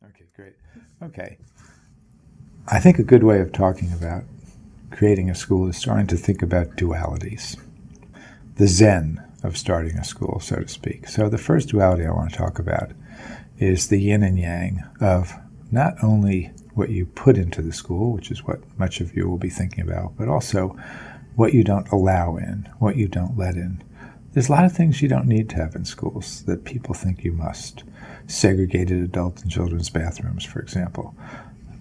Okay, great. Okay. I think a good way of talking about creating a school is starting to think about dualities, the zen of starting a school, so to speak. So the first duality I want to talk about is the yin and yang of not only what you put into the school, which is what much of you will be thinking about, but also what you don't allow in, what you don't let in. There's a lot of things you don't need to have in schools that people think you must. Segregated adult and children's bathrooms, for example.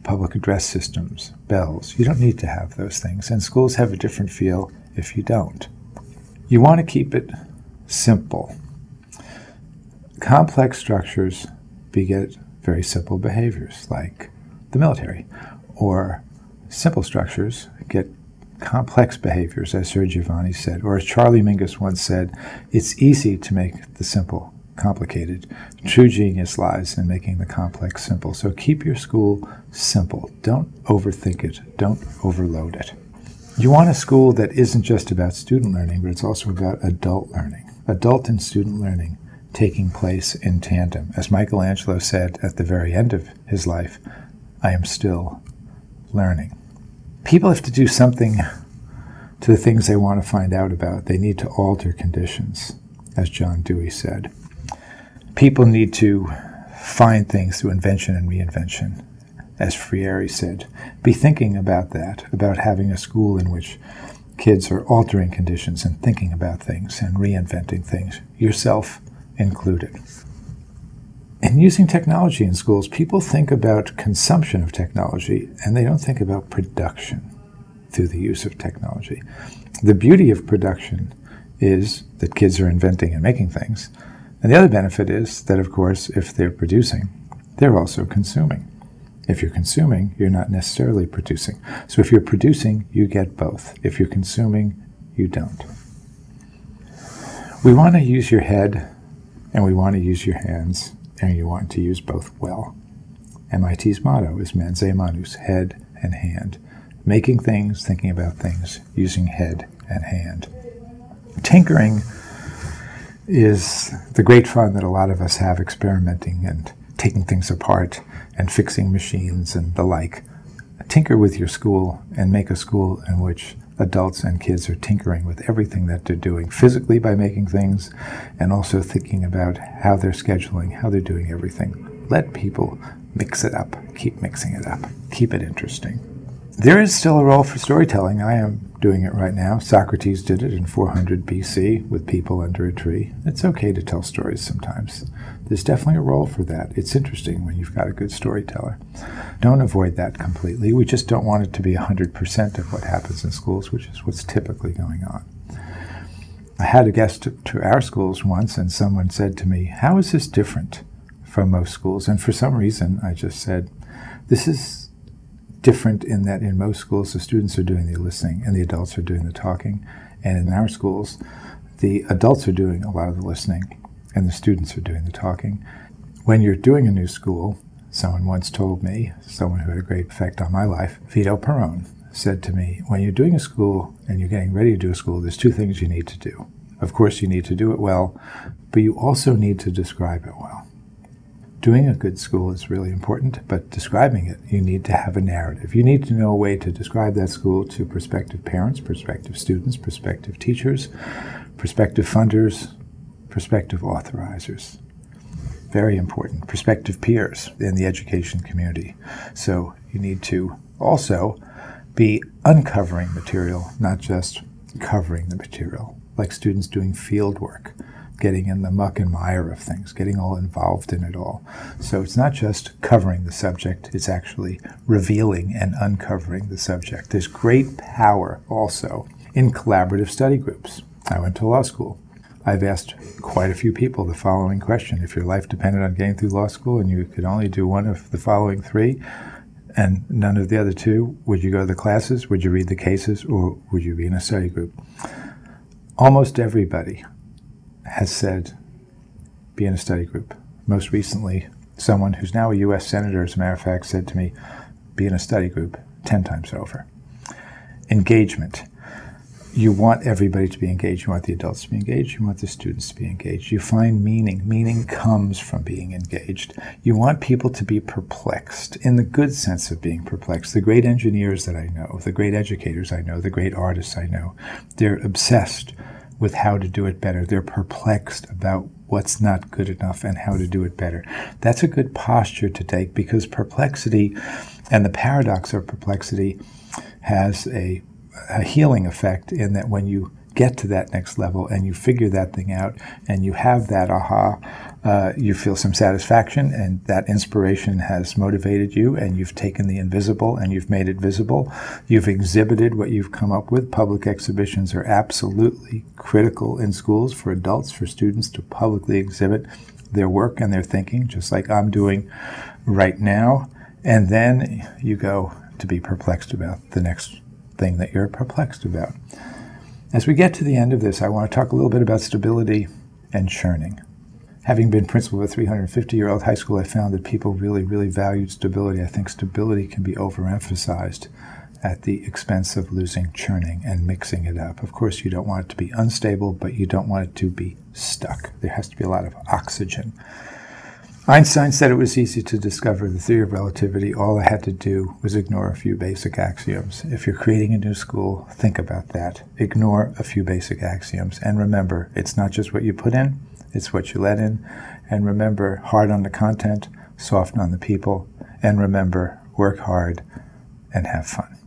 Public address systems, bells. You don't need to have those things, and schools have a different feel if you don't. You want to keep it simple. Complex structures beget very simple behaviors, like the military, or simple structures get complex behaviors, as Sir Giovanni said, or as Charlie Mingus once said, it's easy to make the simple complicated. True genius lies in making the complex simple. So keep your school simple. Don't overthink it. Don't overload it. You want a school that isn't just about student learning, but it's also about adult learning. Adult and student learning taking place in tandem. As Michelangelo said at the very end of his life, I am still learning. People have to do something to the things they want to find out about. They need to alter conditions, as John Dewey said. People need to find things through invention and reinvention, as Freire said. Be thinking about that, about having a school in which kids are altering conditions and thinking about things and reinventing things, yourself included. In using technology in schools, people think about consumption of technology, and they don't think about production through the use of technology. The beauty of production is that kids are inventing and making things. And the other benefit is that, of course, if they're producing, they're also consuming. If you're consuming, you're not necessarily producing. So if you're producing, you get both. If you're consuming, you don't. We want to use your head, and we want to use your hands, and you want to use both well. MIT's motto is Mense Manus, head and hand. Making things, thinking about things, using head and hand. Tinkering is the great fun that a lot of us have, experimenting and taking things apart and fixing machines and the like. Tinker with your school and make a school in which adults and kids are tinkering with everything that they're doing, physically by making things, and also thinking about how they're scheduling, how they're doing everything. Let people mix it up. Keep mixing it up. Keep it interesting. There is still a role for storytelling. I am doing it right now. Socrates did it in 400 BC with people under a tree. It's okay to tell stories sometimes. There's definitely a role for that. It's interesting when you've got a good storyteller. Don't avoid that completely. We just don't want it to be 100% of what happens in schools, which is what's typically going on. I had a guest to our schools once, and someone said to me, how is this different from most schools? And for some reason, I just said, this is different in that in most schools the students are doing the listening and the adults are doing the talking, and in our schools the adults are doing a lot of the listening and the students are doing the talking. When you're doing a new school, someone once told me, someone who had a great effect on my life, Fidel Peron, said to me, when you're doing a school and you're getting ready to do a school, there's two things you need to do. Of course you need to do it well, but you also need to describe it well. Doing a good school is really important, but describing it, you need to have a narrative. You need to know a way to describe that school to prospective parents, prospective students, prospective teachers, prospective funders, prospective authorizers. Very important. Prospective peers in the education community. So you need to also be uncovering material, not just covering the material, like students doing field work, getting in the muck and mire of things, getting all involved in it all. So it's not just covering the subject, it's actually revealing and uncovering the subject. There's great power also in collaborative study groups. I went to law school. I've asked quite a few people the following question. If your life depended on getting through law school and you could only do one of the following three and none of the other two, would you go to the classes, would you read the cases, or would you be in a study group? Almost everybody has said, be in a study group. Most recently, someone who's now a U.S. Senator, as a matter of fact, said to me, be in a study group 10 times over. Engagement. You want everybody to be engaged. You want the adults to be engaged. You want the students to be engaged. You find meaning. Meaning comes from being engaged. You want people to be perplexed, in the good sense of being perplexed. The great engineers that I know, the great educators I know, the great artists I know, they're obsessed with how to do it better. They're perplexed about what's not good enough and how to do it better. That's a good posture to take, because perplexity and the paradox of perplexity has a healing effect, in that when you get to that next level and you figure that thing out and you have that aha, you feel some satisfaction, and that inspiration has motivated you, and you've taken the invisible and you've made it visible. You've exhibited what you've come up with. Public exhibitions are absolutely critical in schools for adults, for students to publicly exhibit their work and their thinking, just like I'm doing right now. And then you go to be perplexed about the next thing that you're perplexed about. As we get to the end of this, I want to talk a little bit about stability and churning. Having been principal of a 350-year-old high school, I found that people really, really valued stability. I think stability can be overemphasized at the expense of losing churning and mixing it up. Of course, you don't want it to be unstable, but you don't want it to be stuck. There has to be a lot of oxygen. Einstein said it was easy to discover the theory of relativity. All I had to do was ignore a few basic axioms. If you're creating a new school, think about that. Ignore a few basic axioms. And remember, it's not just what you put in, it's what you let in. And remember, hard on the content, soft on the people. And remember, work hard and have fun.